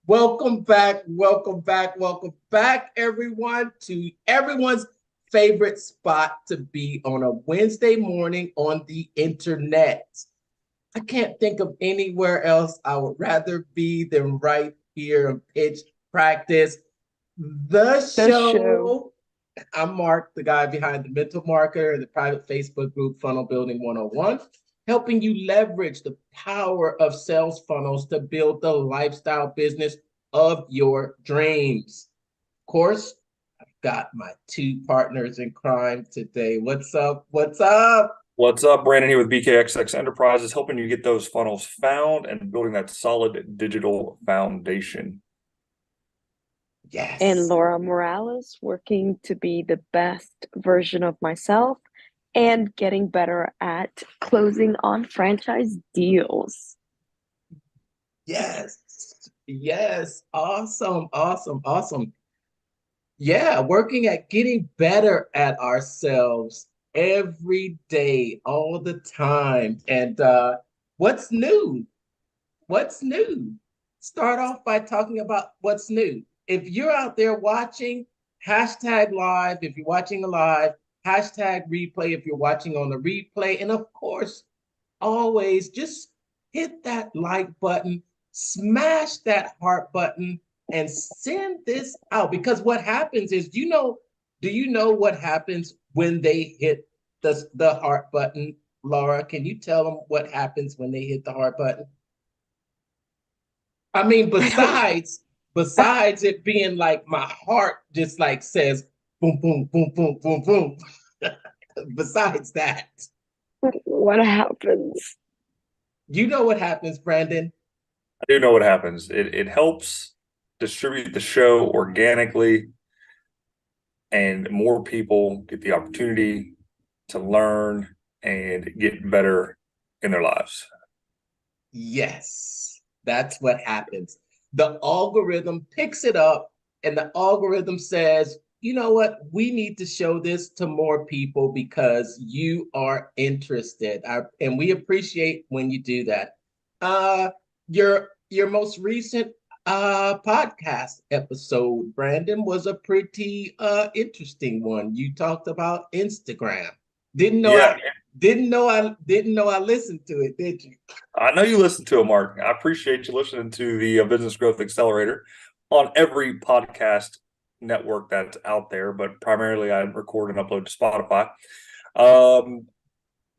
welcome back, everyone, to everyone's favorite spot to be on a Wednesday morning on the internet. I can't think of anywhere else I would rather be than right here in Pitch Practice, the The show. show. I'm Mark, the guy behind the Mental Marketer, the private Facebook group Funnel Building 101, helping you leverage the power of sales funnels to build the lifestyle business of your dreams. Of course, I've got my two partners in crime today. What's up? What's up? What's up? Brandon here with BKXX Enterprises, helping you get those funnels found and building that solid digital foundation. Yes. And Laura Morales, working to be the best version of myself and getting better at closing on franchise deals. Yes. Yes. Awesome. Yeah, working at getting better at ourselves every day, all the time. And what's new? What's new? Start off by talking about what's new. If you're out there watching, hashtag live if you're watching live, hashtag replay if you're watching on the replay. And of course, always just hit that like button, smash that heart button, and send this out. Because what happens is, do you know what happens when they hit the heart button? Laura, can you tell them what happens when they hit the heart button? I mean, besides it being like my heart just like says boom, boom, boom, boom, boom, boom. Besides that, What happens? you know what happens, Brandon? I do know what happens. It helps distribute the show organically, and more people get the opportunity to learn and get better in their lives. Yes, that's what happens. The algorithm picks it up, and the algorithm says, you know what? We need to show this to more people because you are interested. And we appreciate when you do that. Uh, your most recent podcast episode, Brandon, was a pretty interesting one. You talked about Instagram. Didn't know Yeah, I didn't know I listened to it, did you? I know you listen to it, Mark. I appreciate you listening to the Business Growth Accelerator on every podcast network that's out there, but primarily I record and upload to Spotify. Um,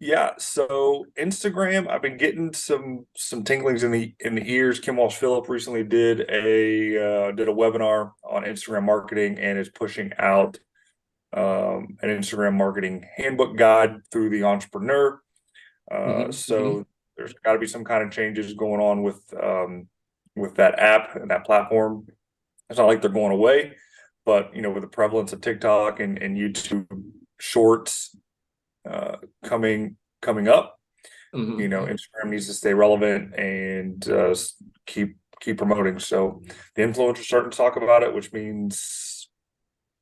Yeah, so Instagram, I've been getting some tinklings in the ears. Kim Walsh Phillip recently did a webinar on Instagram marketing and is pushing out an Instagram marketing handbook guide through the entrepreneur. So there's got to be some kind of changes going on with that app and that platform. It's not like they're going away, but with the prevalence of TikTok and YouTube Shorts coming up, Instagram needs to stay relevant and keep promoting. So the influencers starting to talk about it, which means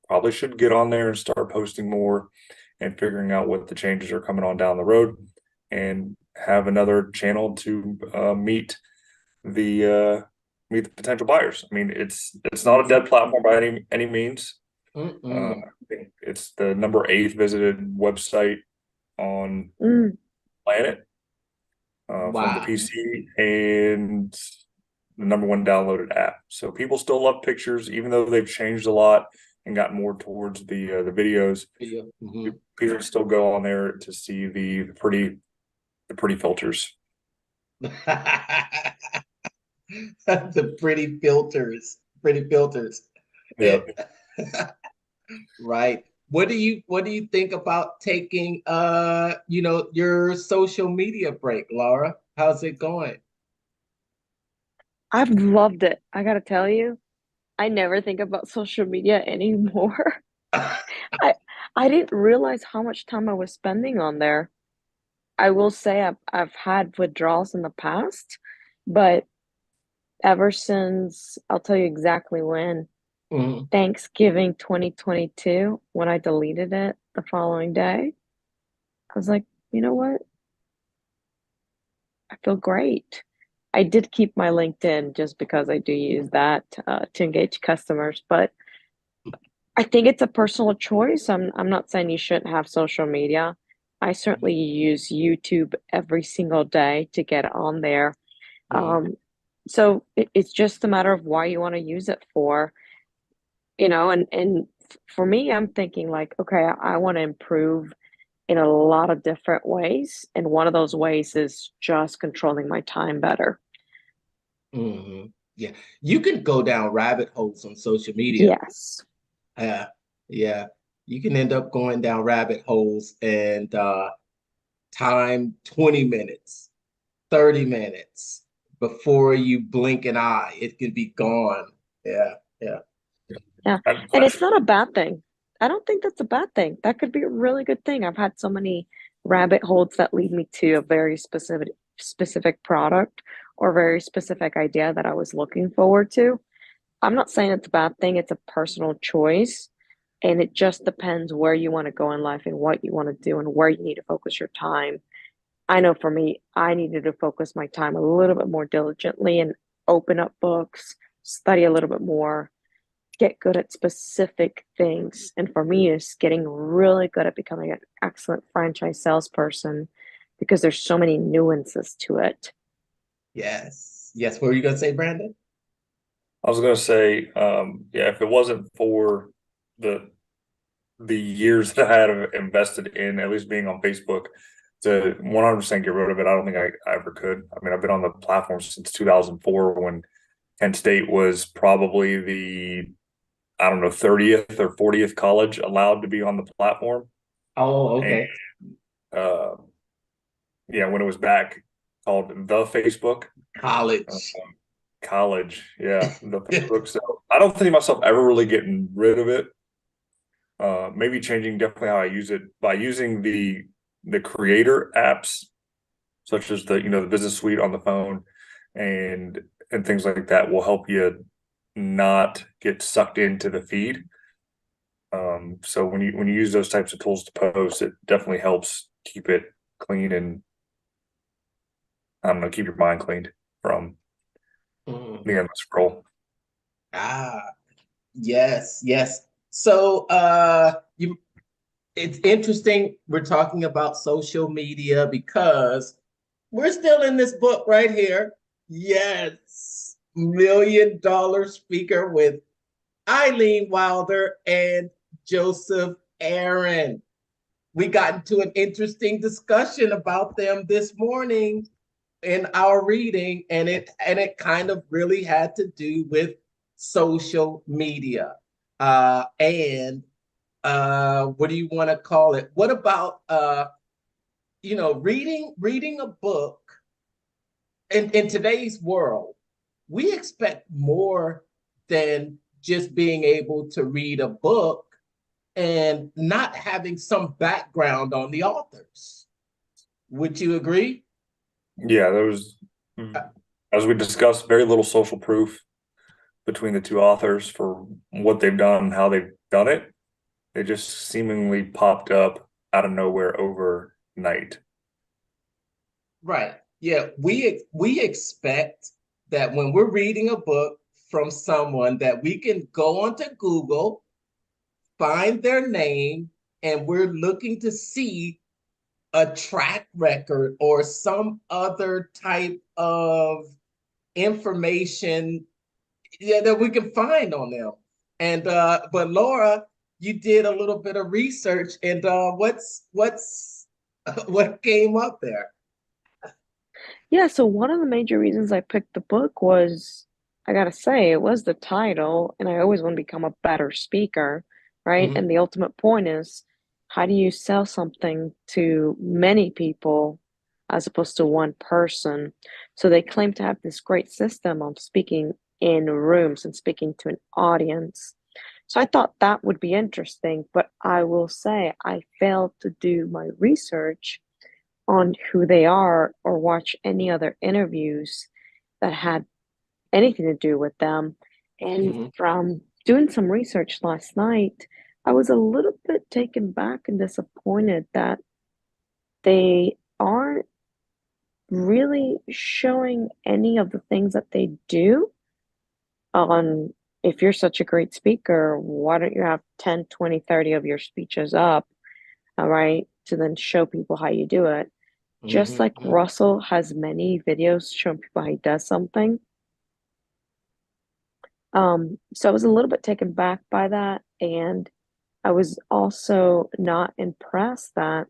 probably should get on there and start posting more and figuring out what the changes are coming on down the road, and have another channel to meet the potential buyers. I mean, it's not a dead platform by any means. I think it's the number 8 visited website on planet from the Wow. PC, and the number 1 downloaded app. So people still love pictures, even though they've changed a lot and got more towards the videos. Yeah. People still go on there to see the pretty filters. The pretty filters. Pretty filters. Yeah. Right. What do you think about taking your social media break, Laura? How's it going? I've loved it. I gotta tell you, I never think about social media anymore. I I didn't realize how much time I was spending on there. I will say I've had withdrawals in the past, but ever since, I'll tell you exactly when, Mhm. Thanksgiving 2022, when I deleted it the following day, I was like, you know what? I feel great. I did keep my LinkedIn just because I do use that to engage customers, but I think it's a personal choice. I'm not saying you shouldn't have social media. I certainly use YouTube every single day to get on there. Mhm. So it's just a matter of why you want to use it for, and for me, I'm thinking like, okay, I want to improve in a lot of different ways, and one of those ways is just controlling my time better. Yeah, you can go down rabbit holes on social media. Yes. Yeah, you can end up going down rabbit holes and time 20 minutes, 30 minutes before you blink an eye. It can be gone. Yeah, yeah. Yeah. And it's not a bad thing. I don't think that's a bad thing. That could be a really good thing. I've had so many rabbit holes that lead me to a very specific product or very specific idea that I was looking forward to. I'm not saying it's a bad thing. It's a personal choice. And it just depends where you want to go in life and what you want to do and where you need to focus your time. I know for me, I needed to focus my time a little bit more diligently and open up books, study a little bit more, get good at specific things. And for me, is getting really good at becoming an excellent franchise salesperson because there's so many nuances to it. Yes. Yes. What were you gonna say, Brandon? I was going to say, yeah, if it wasn't for the years that I had invested in at least being on Facebook to 100% get rid of it, I don't think I ever could. I mean, I've been on the platform since 2004 when Kent State was probably the, I don't know, 30th or 40th college allowed to be on the platform. Oh, And okay. uh, yeah, when it was back called the Facebook, um, College. college, yeah, the Facebook. So I don't see myself ever really getting rid of it. Maybe changing definitely how I use it by using the creator apps such as the business suite on the phone and things like that will help you not get sucked into the feed. So when you use those types of tools to post, it definitely helps keep it clean and I don't know, keep your mind cleaned from the Mhm. endless scroll. Ah, yes, yes. So you it's interesting we're talking about social media because we're still in this book right here. Yes. $1 million speaker with Eileen Wilder and Joseph Aaron. We got into an interesting discussion about them this morning in our reading, and it kind of really had to do with social media. And what do you want to call it? What about reading a book in today's world? We expect more than just being able to read a book and not having some background on the authors. Would you agree? Yeah, there was, as we discussed, very little social proof between the two authors for what they've done and how they've done it. They just seemingly popped up out of nowhere overnight. Right. Yeah, we expect that when we're reading a book from someone that we can go onto Google, find their name, and we're looking to see a track record or some other type of information, yeah, that we can find on them. And but Laura, you did a little bit of research, and what's what came up there? Yeah, so one of the major reasons I picked the book was, I gotta say, it was the title, and I always want to become a better speaker, right? Mhm. And the ultimate point is, how do you sell something to many people as opposed to one person? So they claim to have this great system of speaking in rooms and speaking to an audience. So I thought that would be interesting, but I will say I failed to do my research on who they are or watch any other interviews that had anything to do with them. And Mhm. from doing some research last night, I was a little bit taken back and disappointed that they aren't really showing any of the things that they do on if you're such a great speaker, why don't you have 10, 20, 30 of your speeches up, all right, to then show people how you do it. Just like Mm-hmm. Russell has many videos showing people how he does something. So I was a little bit taken back by that, and I was also not impressed that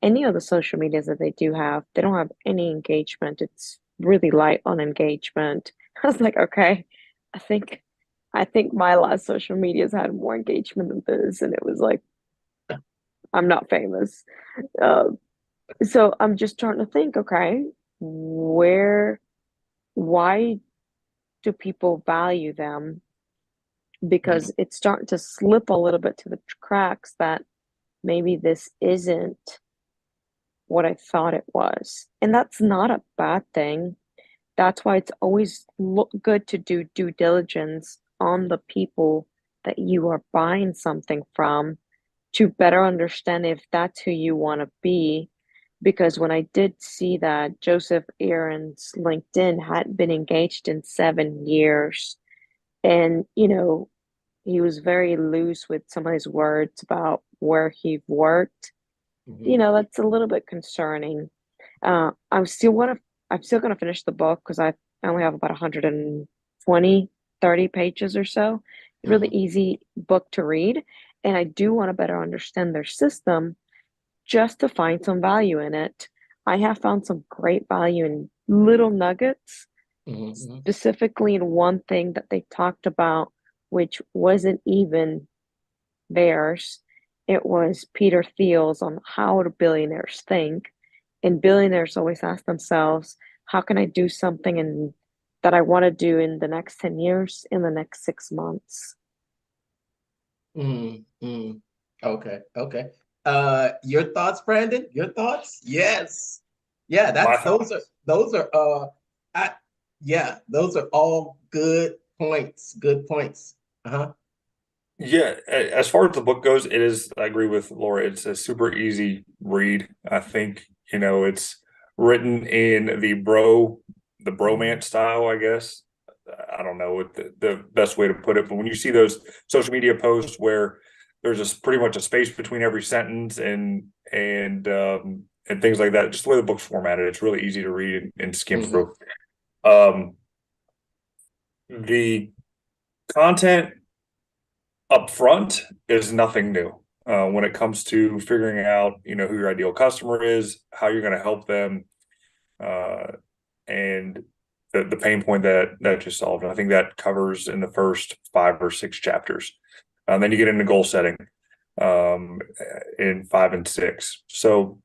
any of the social medias that they do have, they don't have any engagement. It's really light on engagement. I was like, okay, I think I think my last social medias had more engagement than this, and it was like, I'm not famous. Uh, so I'm just trying to think, okay, where, why do people value them? Mm-hmm. Because it's starting to slip a little bit to the cracks that maybe this isn't what I thought it was. And that's not a bad thing. That's why it's always good to do due diligence on the people that you are buying something from to better understand if that's who you want to be. Because when I did see that Joseph Aaron's LinkedIn hadn't been engaged in 7 years, and he was very loose with some of his words about where he worked, Mm-hmm. that's a little bit concerning. I'm still gonna finish the book because I only have about 120, 30 pages or so. Really Mm-hmm. easy book to read. And I do want to better understand their system just to find some value in it. I have found some great value in little nuggets, Mm-hmm. specifically in one thing that they talked about, which wasn't even theirs. It was Peter Thiel's on how do billionaires think. And billionaires always ask themselves, how can I do something that I want to do in the next 10 years, in the next 6 months? Mm-hmm. Okay, okay. Your thoughts, Brandon? Your thoughts? Yes. Yeah, My that's those are I yeah, those are all good points. Good points. Uh-huh. Yeah, as far as the book goes, it is, I agree with Laura. It's a super easy read. I think, it's written in the bromance style, I guess. I don't know what the best way to put it, but when you see those social media posts where there's just pretty much a space between every sentence and things like that, just the way the book's formatted, it's really easy to read and skim Mm-hmm. through. Um, the content up front is nothing new when it comes to figuring out who your ideal customer is, how you're going to help them, uh, and the pain point that you solved. And I think that covers in the first 5 or 6 chapters. Then you get into goal setting um, in 5 and 6. So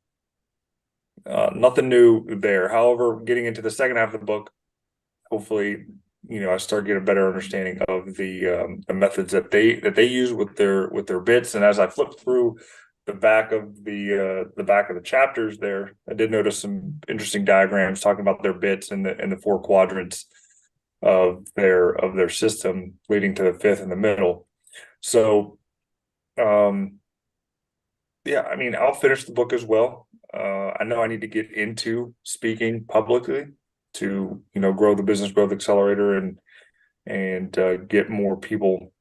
nothing new there. However, getting into the second half of the book, hopefully I start getting a better understanding of the methods that they use with their bits. And as I flipped through the back of the chapters there, I did notice some interesting diagrams talking about their bits and the 4 quadrants of their system leading to the fifth in the middle. So um yeah, I mean, I'll finish the book as well. I know I need to get into speaking publicly to grow the business growth accelerator and get more people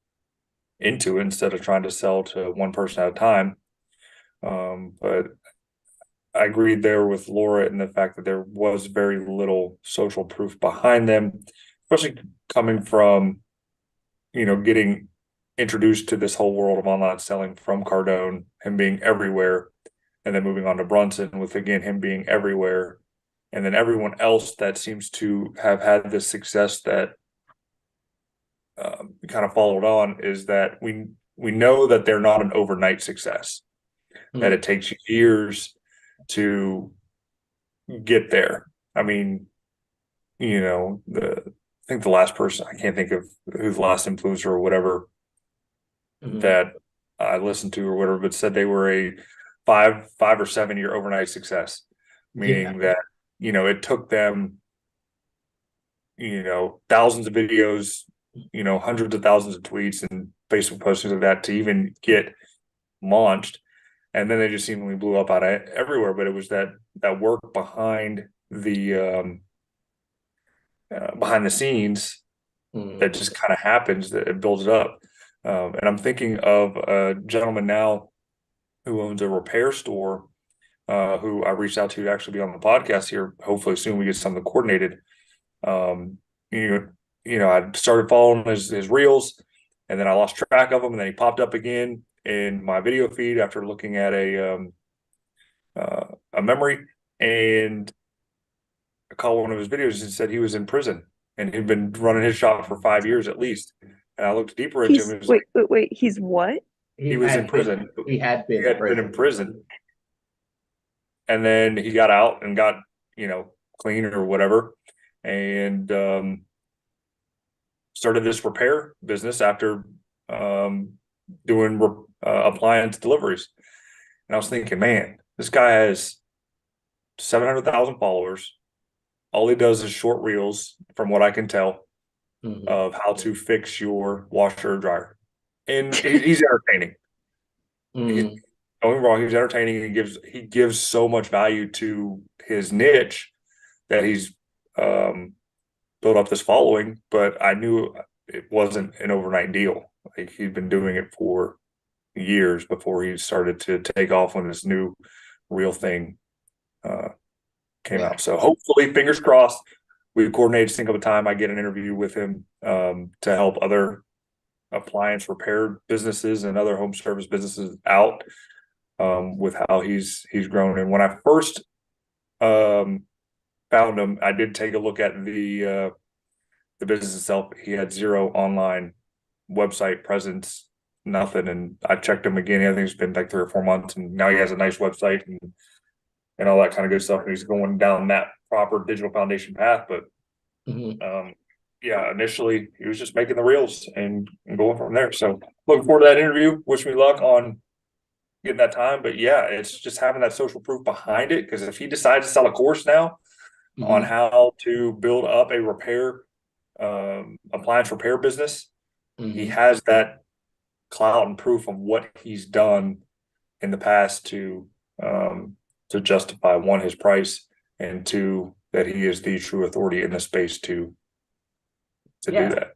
into it instead of trying to sell to one person at a time. But I agreed there with Laura in the fact that there was very little social proof behind them, especially coming from getting introduced to this whole world of online selling from Cardone, him being everywhere, and then moving on to Brunson with again him being everywhere, and then everyone else that seems to have had this success that kind of followed on is that we know that they're not an overnight success, that Mm-hmm. it takes you years to get there. I mean, I think the last person, I can't think of who the last influencer or whatever Mm-hmm. that I listened to or whatever, but said they were a 5 or 7 year overnight success, Yeah. meaning that it took them thousands of videos, hundreds of thousands of tweets and Facebook postings of that to even get launched. And then they just seemingly blew up out of everywhere. But it was that work behind the behind the scenes that just kind of happens, that it builds it up. And I'm thinking of a gentleman now who owns a repair store, who I reached out to actually be on the podcast here. Hopefully soon we get something coordinated. Um, you I started following his reels, and then I lost track of him, and then he popped up again in my video feed after looking at a memory, and I called one of his videos and said he was in prison and he'd been running his shop for 5 years at least. And I looked deeper into him. He's It was wait, like wait, wait. He's what? he was in prison. He had been He had been in prison, and then he got out and got clean or whatever, and started this repair business after doing appliance deliveries. And I was thinking, man, this guy has 700,000 followers. All he does is short reels, from what I can tell, of how to fix your washer or dryer. And he's entertaining. Don't get me wrong, he's entertaining, and he gives so much value to his niche that he's built up this following. But I knew it wasn't an overnight deal. Like, he'd been doing it for years before he started to take off when this new real thing came out. So hopefully, fingers crossed, we coordinate, think of a time I get an interview with him to help other appliance repair businesses and other home service businesses out with how he's grown. And when I first found him, I did take a look at the business itself. He had zero online website presence, nothing. And I checked him again. I think it's been like 3 or 4 months, and now he has a nice website and all that kind of good stuff. And he's going down that proper digital foundation path. But initially he was just making the reels and going from there. So looking forward to that interview. Wish me luck on getting that time. But yeah, it's just having that social proof behind it. Because if he decides to sell a course now on how to build up a repair appliance repair business, he has that clout and proof of what he's done in the past to justify, one, his price, and two, that he is the true authority in the space to do that.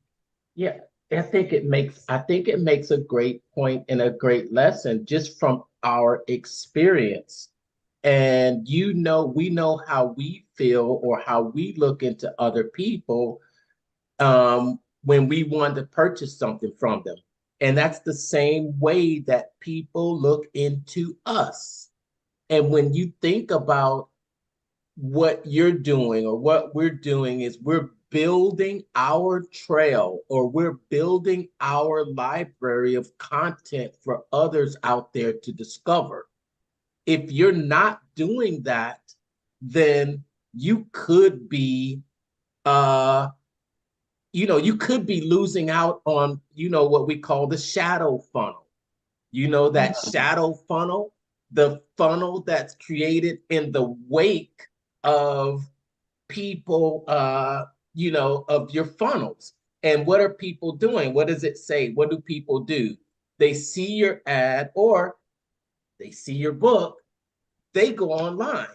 Yeah. I think it makes a great point and a great lesson just from our experience. And we know how we feel or how we look into other people when we want to purchase something from them. And that's the same way that people look into us. And when you think about what you're doing or what we're doing, is we're building our trail, or we're building our library of content for others out there to discover. If you're not doing that, then you could be losing out on what we call the shadow funnel. That shadow funnel, the funnel that's created in the wake of people, of your funnels. And what are people doing? What does it say? What do people do? They see your ad or they see your book, they go online,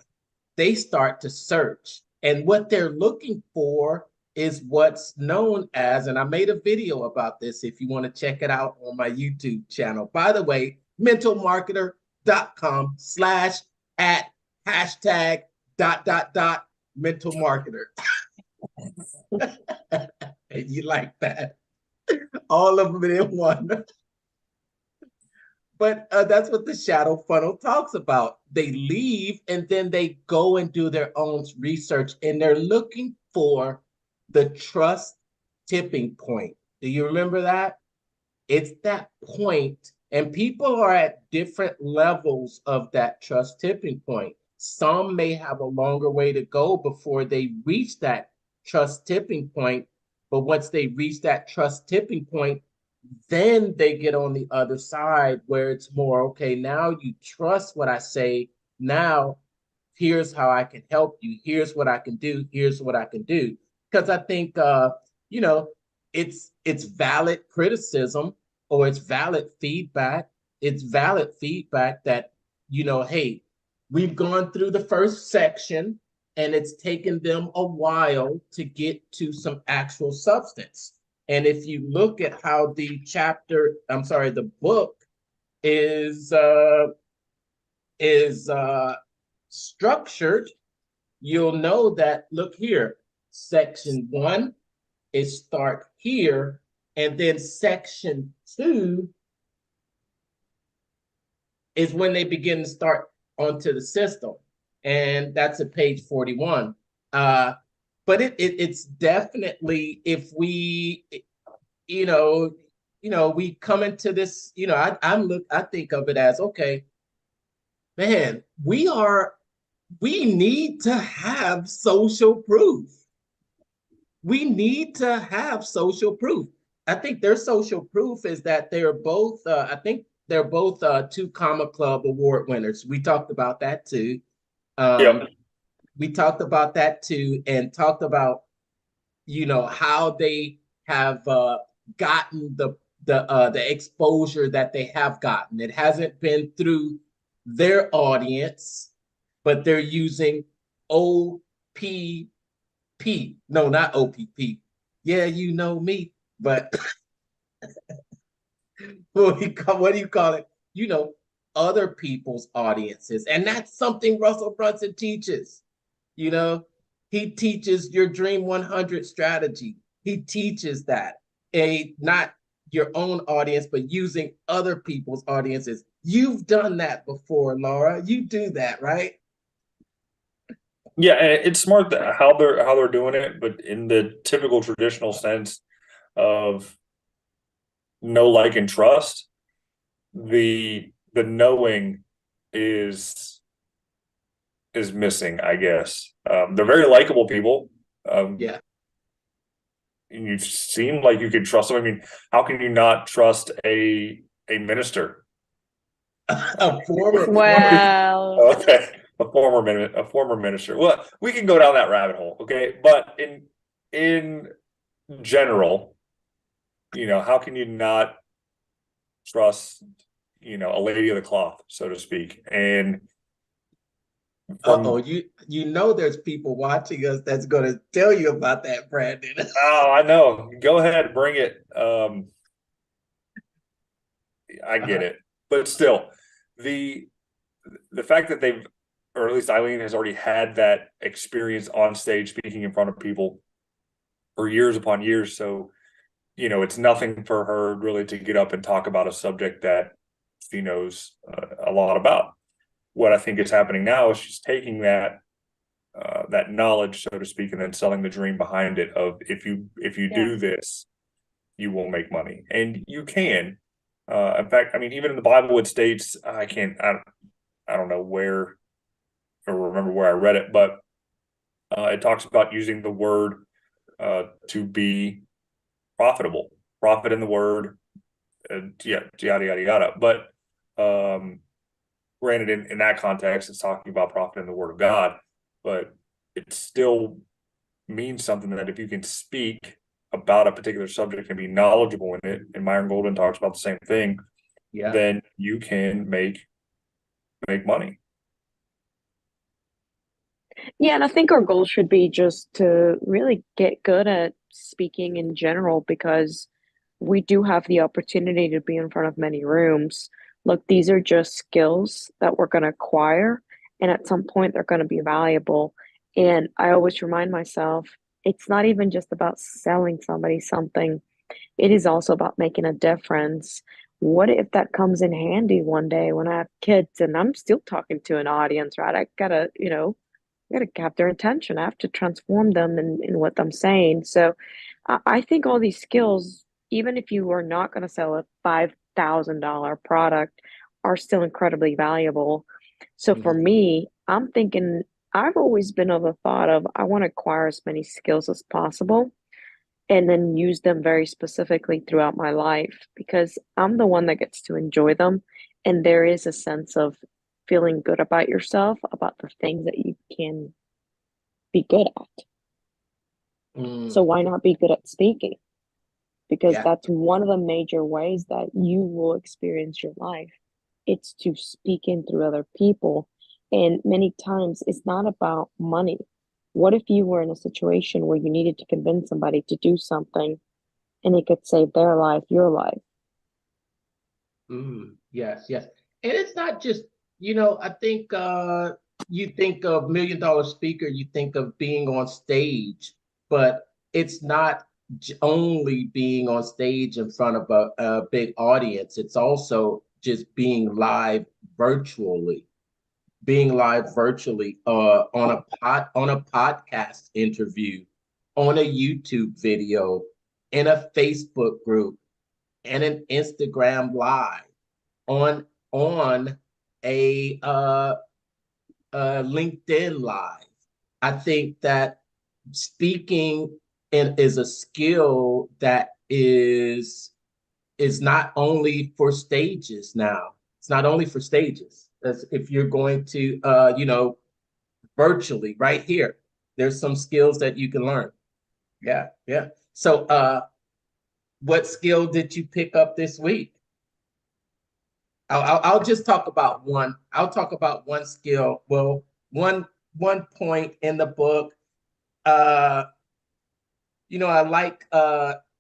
they start to search. And what they're looking for is what's known as, and I made a video about this if you want to check it out on my YouTube channel. By the way, mentalmarketer.com/@#mentalmarketer. And you like that? All of them in one. But that's what the shadow funnel talks about. They leave and then they go and do their own research, and they're looking for the trust tipping point. Do you remember that? It's that point, and people are at different levels of that trust tipping point. Some may have a longer way to go before they reach that trust tipping point. But once they reach that trust tipping point, then they get on the other side where it's more, okay, now you trust what I say. Now, here's how I can help you. Here's what I can do. Here's what I can do. Because I think, it's valid criticism, or it's valid feedback. It's valid feedback that, hey, we've gone through the first section and it's taken them a while to get to some actual substance. And if you look at how the book is structured, you'll know that, look here, section 1 is start here, and then section 2 is when they begin to start onto the system. And that's at page 41. But it's definitely, if we, we come into this, I think of it as, okay, man, we need to have social proof. We need to have social proof. I think their social proof is that they're both, I think they're both 2 Comma Club award winners. We talked about that too. Yep. We talked about that too, and talked about, how they have gotten the exposure that they have gotten. It hasn't been through their audience, but they're using OPP. No, not OPP. Yeah, you know me, but what do you call it? Other people's audiences. And that's something Russell Brunson teaches. He teaches your Dream 100 strategy. He teaches that, not your own audience, but using other people's audiences. You've done that before, Laura. You do that, right? Yeah, and it's smart that how they're doing it, but in the typical traditional sense of know, like, and trust, the knowing is missing, I guess. They're very likable people. Yeah. And you seem like you could trust them. I mean, how can you not trust a minister? A former Well, Okay, a former minister. Well, we can go down that rabbit hole, okay? But in general, how can you not trust, a lady of the cloth, so to speak? And there's people watching us that's going to tell you about that, Brandon. oh, I know. Go ahead, bring it. I get it, but still, the fact that they've, or at least Eileen has already had that experience on stage speaking in front of people for years upon years. So, it's nothing for her really to get up and talk about a subject that she knows a lot about. What I think is happening now is she's taking that knowledge, so to speak, and then selling the dream behind it of, if you do this, you will make money, and you can. In fact, I mean, even in the Bible, it states, I don't know where or remember where I read it, but it talks about using the word to be profitable, profit in the word, yada yada yada. But granted, in that context, it's talking about profit in the word of God, but it still means something that if you can speak about a particular subject and be knowledgeable in it, and Myron Golden talks about the same thing, Yeah. then you can make money. yeah, and I think our goal should be just to really get good at speaking in general, because we do have the opportunity to be in front of many rooms. Look, these are just skills that we're going to acquire, and at some point they're going to be valuable. And I always remind myself, it's not even just about selling somebody something, it is also about making a difference. What if that comes in handy one day when I have kids and I'm still talking to an audience, right? I gotta cap their attention. I have to transform them in what I'm saying. So I think all these skills, even if you are not going to sell a $5,000 product, are still incredibly valuable. So for Mhm. me, I'm thinking, I've always been of the thought of, I want to acquire as many skills as possible and then use them very specifically throughout my life, because I'm the one that gets to enjoy them. And there is a sense of feeling good about yourself, about the things that you can be good at. So Mm. why not be good at speaking? Because Yeah. that's one of the major ways that you will experience your life. It's to speak in through other people. And many times it's not about money. What if you were in a situation where you needed to convince somebody to do something and it could save their life, your life? Yes, yes. And it's not just, I think you think of million dollar speaker, you think of being on stage, but it's not only being on stage in front of a big audience. It's also just being live virtually on a podcast interview, on a YouTube video, in a Facebook group, and an Instagram live, on on a LinkedIn live. I think that speaking is a skill that is not only for stages now. It's not only for stages. That's if you're going to virtually right here. There's some skills that you can learn. Yeah, yeah. So what skill did you pick up this week? I'll just talk about one. I'll talk about one skill. Well, one point in the book. Uh, I like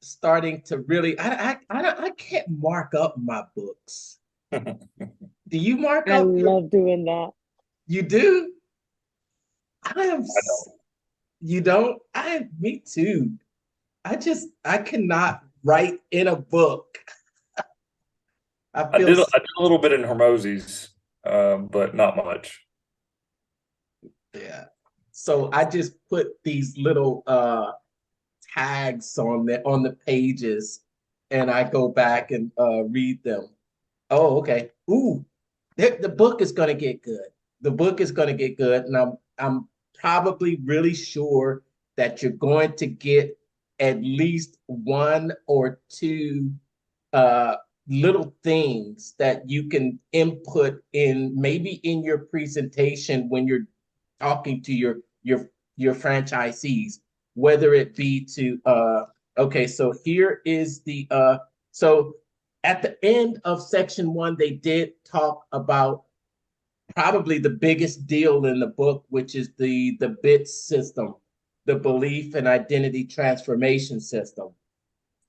starting to really. I can't mark up my books. Do you mark I up your? love doing that. You do. I am. I don't. You don't. Me too. I cannot write in a book. I I feel. did a little bit in Hermosis, but not much. Yeah. So I just put these little tags on the pages, and I go back and read them. Oh, okay. Ooh, the book is gonna get good. The book is gonna get good, and I'm probably really sure that you're going to get at least one or two uh, little things that you can input in, maybe in your presentation when you're talking to your franchisees, whether it be to okay, so here is the so at the end of section 1, they did talk about probably the biggest deal in the book, which is the BIT system, the belief and identity transformation system.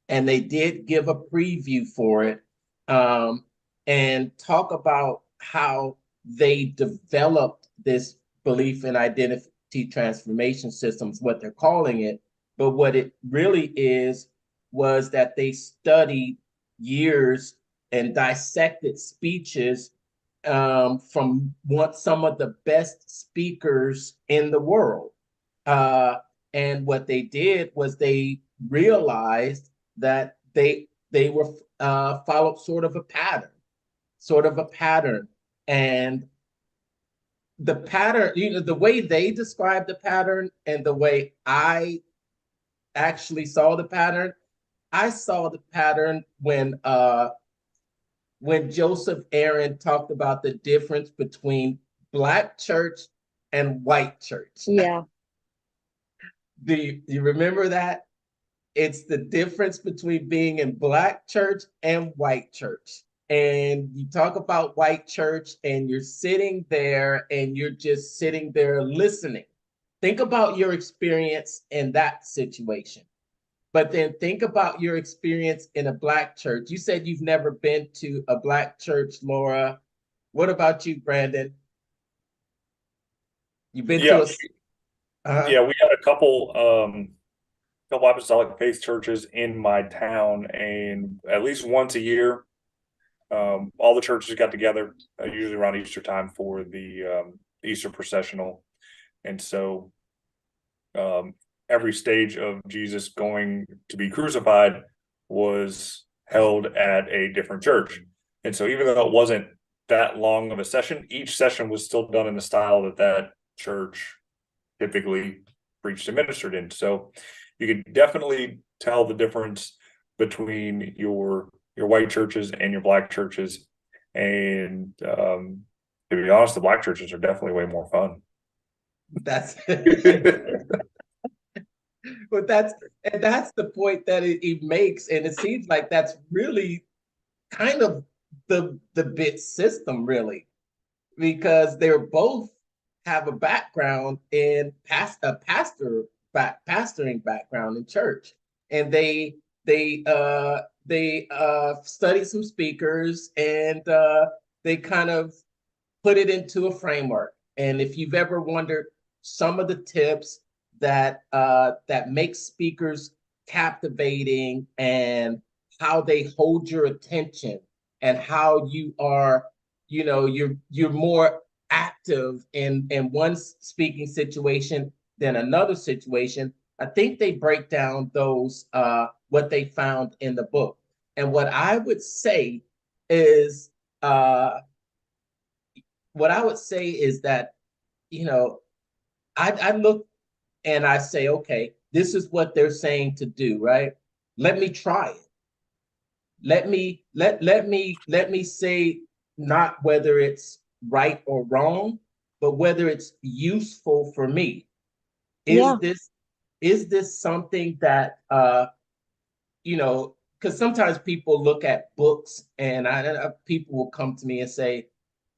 And they did give a preview for it, um, and talk about how they developed this belief and identity transformation systems, what they're calling it. But what it really is was that they studied years and dissected speeches from some of the best speakers in the world. Uh, and what they did was they realized that they were followed sort of a pattern, and the pattern, the way they described the pattern and the way I actually saw the pattern. I saw the pattern when Joseph Aaron talked about the difference between black church and white church. Yeah. Do you remember that? It's the difference between being in black church and white church. And you talk about white church and you're sitting there and you're just sitting there listening. Think about your experience in that situation. But then think about your experience in a black church. You said you've never been to a black church, Laura. What about you, Brandon? You've been Yeah, to a yeah, we had a couple apostolic faith churches in my town, and at least once a year, all the churches got together, usually around Easter time for the Easter processional, and so every stage of Jesus going to be crucified was held at a different church, and so even though it wasn't that long of a session, each session was still done in the style that church typically preached and ministered in. So you could definitely tell the difference between your white churches and your black churches. And to be honest, the black churches are definitely way more fun. that's but that's the point that it makes, and it seems like that's really kind of the bit system, really, because they're both have a background in pastoring background in church, and they studied some speakers, and they kind of put it into a framework. And if you've ever wondered some of the tips that make speakers captivating, and how they hold your attention, and how you are, you're more active in one speaking situation than another situation. I think they break down those what they found in the book. And is uh, what I would say is that, you know, I look and I say, okay, this is what they're saying to do, right? Let me try it. Let me say, not whether it's right or wrong, but whether it's useful for me. Is Yeah. this is this something that because sometimes people look at books, and people will come to me and say,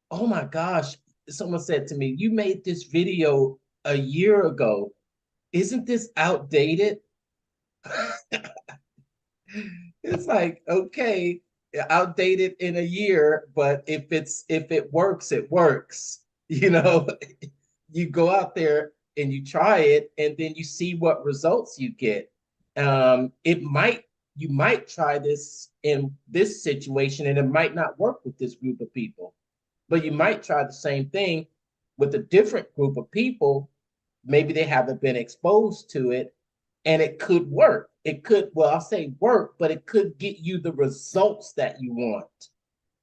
oh my gosh, someone said to me, you made this video a year ago. Isn't this outdated? It's like, okay, outdated in a year, but if it works, it works. You know, you go out there and you try it, and then you see what results you get. It might You might try this in this situation, and it might not work with this group of people, but you might try the same thing with a different group of people. Maybe they haven't been exposed to it, and it could work. It could, well, I'll say work, but it could get you the results that you want.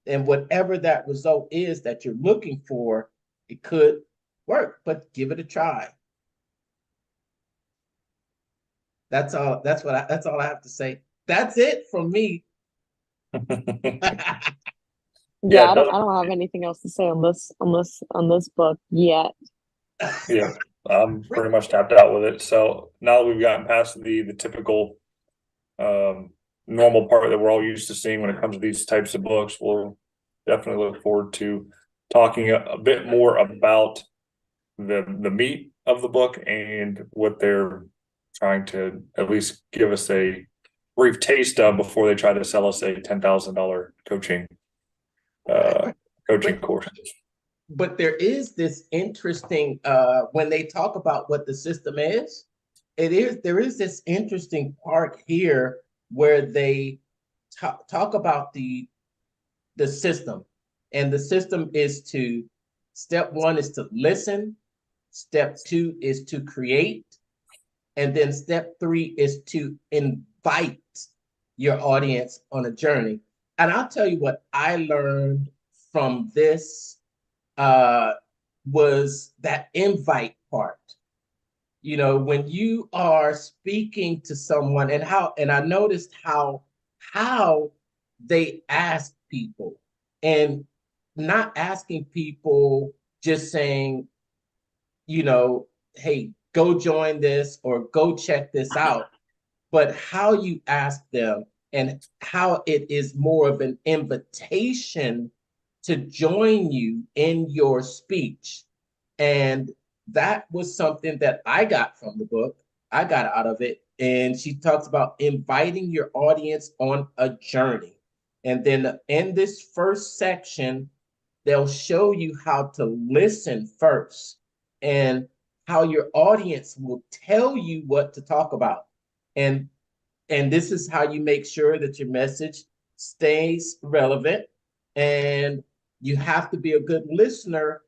And whatever that result is that you're looking for, it could work, but give it a try. That's all. That's all I have to say. That's it from me. Yeah, Yeah, it doesn't. I don't have anything else to say on this book yet. Yeah, I'm pretty much tapped out with it. So now that we've gotten past the typical normal part that we're all used to seeing when it comes to these types of books, we'll definitely look forward to talking a bit more about the meat of the book and what they're trying to at least give us a brief taste of before they try to sell us a $10,000 uh, coaching but course. but there is this interesting when they talk about what the system is, there is this interesting part here where they talk about the system. And the system is to, step one is to listen, step two is to create, and then step three is to invite your audience on a journey. And I'll tell you what I learned from this uh, was that invite part. When you are speaking to someone, and I noticed how they ask people, and not asking people just saying, hey, go join this or go check this out, but how you ask them, and how it is more of an invitation to join you in your speech. And that was something that I got from the book. I got out of it. And she talks about inviting your audience on a journey. And then in this first section, they'll show you how to listen first, and how your audience will tell you what to talk about. And this is how you make sure that your message stays relevant. And you have to be a good listener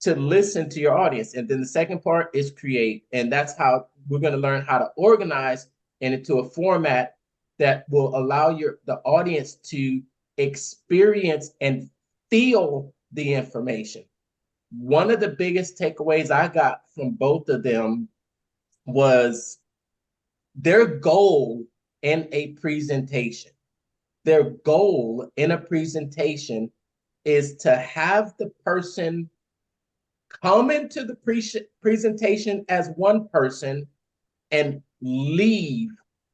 to listen to your audience. And then the second part is create. And that's how we're going to learn how to organize into a format that will allow the audience to experience and feel the information. One of the biggest takeaways I got from both of them was their goal in a presentation. Their goal in a presentation is to have the person come into the presentation as one person and leave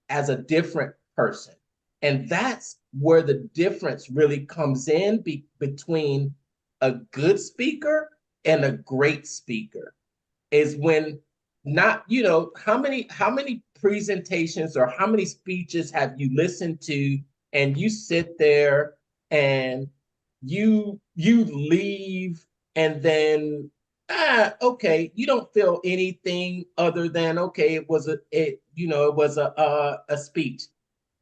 as a different person. And that's where the difference really comes in between a good speaker and a great speaker is when not, you know, how many presentations or how many speeches have you listened to and you sit there and you leave and then okay, you don't feel anything other than okay, it was a speech.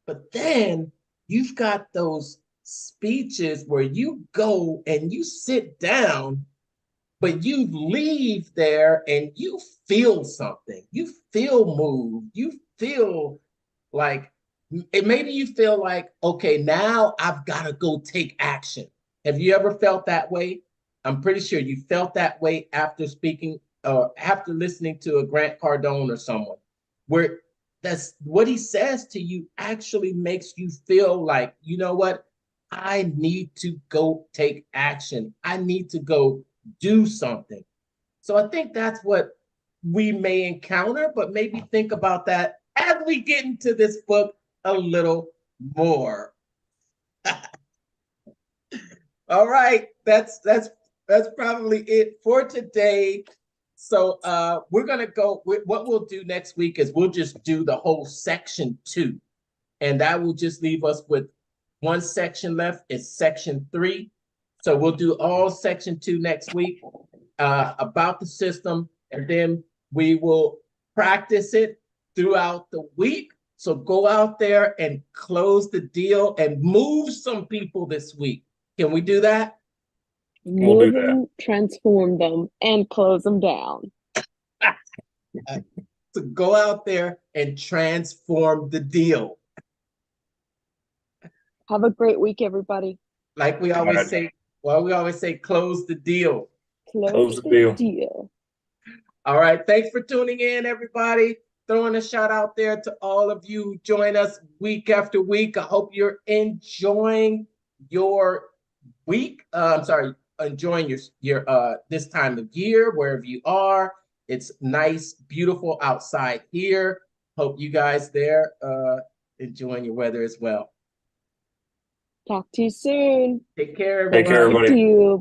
But then you've got those speeches where you go and you sit down, but you leave there and you feel something. You feel moved. You feel like maybe you feel like, okay, now I've got to go take action. Have you ever felt that way? I'm pretty sure you felt that way after speaking, after listening to a Grant Cardone or someone, where that's what he says to you actually makes you feel like, you know what? I need to go take action. I need to go do something. So I think that's what we may encounter, but maybe think about that as we get into this book a little more. All right, that's probably it for today. So we're gonna go. What we'll do next week is we'll just do the whole section 2, and that will just leave us with one section left. It's section 3. So we'll do all section 2 next week about the system, and then we will practice it throughout the week. So go out there and close the deal and move some people this week. Can we do that? We'll do Move them, transform them, and close them down. So go out there and transform the deal. Have a great week, everybody. Like we All always right. say, well, we always say, close the deal. Close the the deal. deal. All right. Thanks for tuning in, everybody. Throwing a shout out there to all of you who join us week after week. I hope you're enjoying your week. I'm sorry, enjoying your this time of year, wherever you are. It's nice, beautiful outside here. Hope you guys there enjoying your weather as well. Talk to you soon. Take care, Take care, everyone. everybody. Thank you.